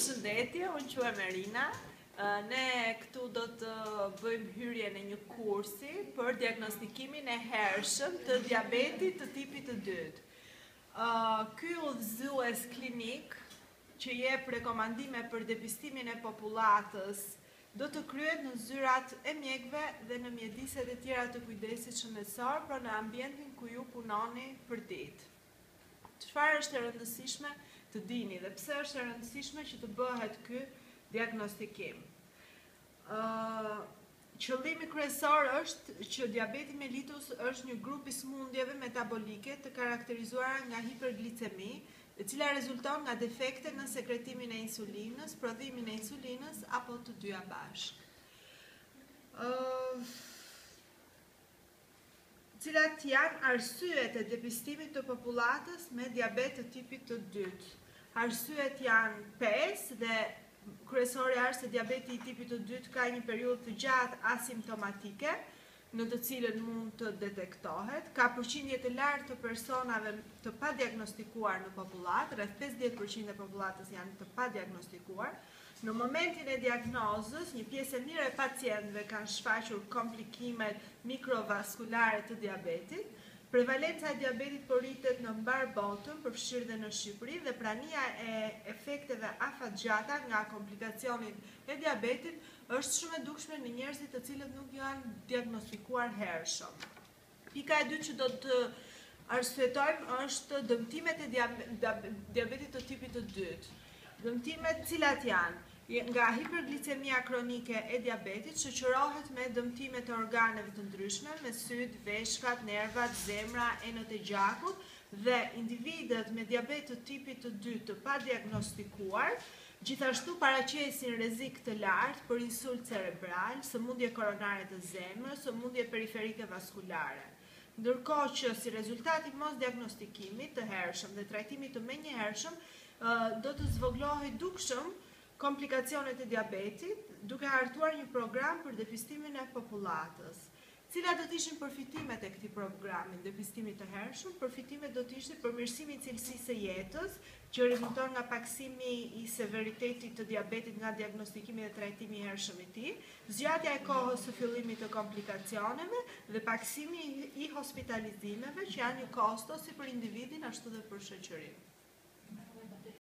Përshëndetje, unë quhem Erina. Ne këtu do të bëjmë hyrje në një kursi për diagnostikimin e hershëm të diabetit të tipit të dytë. Ky udhëzues klinik që jep rekomandime për depistimin e popullatës do të kryhet në zyrat e mjekëve dhe në mjediset e tjera të kujdesit shëndetësor, pra në ambientin ku ju punoni për ditë. Çfarë është e rëndësishme të dini dhe pse është e rëndësishme që të bëhet ky diagnostikim? Qëllimi kryesor është që diabeti mellitus është një grup i sëmundjeve metabolike të karakterizuara nga hiperglicemi, e cila rezulton nga defekte në sekretimin e insulinës, prodhimin e insulinës apo të dyja bashkë. Cilat janë arsyet e depistimit të popullatës me diabet të tipit të dytë? Arsyet janë 5 dhe kryesori është se diabeti i tipit të dytë ka një periudhë të gjatë asimptomatike, në të cilën mund të detektohet, ka përqindje të lartë të personave të padiagnostikuar në populatë, rreth 50% e popullatës janë të padiagnostikuar. Në momentin e diagnozës, një pjesë e mirë e pacientëve kanë shfaqur komplikimet mikrovaskulare të diabetit. Prevalenca e diabetit po rritet në mbar botën, përfshirë dhe në Shqipëri, dhe prania e efekteve afatgjata nga komplikacionit e diabetit është shumë e dukshme në njerëzit të cilët nuk janë diagnostikuar hershëm. Pika e dytë që do të arsyetojmë është dëmtimet e diabetit të tipit të dytë. Dëmtimet cilat janë? Nga hiperglicemia kronike e diabetit shoqërohet me dëmtime të organeve të ndryshme, me syt, veshkat, nervat, zemra, enët e gjakut, dhe individët me diabet të tipit të dytë të padiagnostikuar gjithashtu paraqesin rrezik të lartë për insult cerebral, sëmundje koronare të zemrës, sëmundje periferike vaskulare. Ndërkohë që si rezultat i mos diagnostikimit të hershëm dhe trajtimit të menjëhershëm do të zvoglohej dukshëm komplikacionet e diabetit, duke hartuar një program për depistimin e popullatës. Cilat do të ishin përfitimet e këtij programi depistimit të hershëm? Përfitimet do të ishin përmirësimi i cilësisë së jetës, që rezulton nga paksimi i severitetit të diabetit nga diagnostikimi dhe trajtimi i hershëm i tij, zgjatja e kohës së fillimit të komplikacioneve dhe paksimi i hospitalizimeve, që janë një kosto si për individin ashtu dhe për shoqërinë.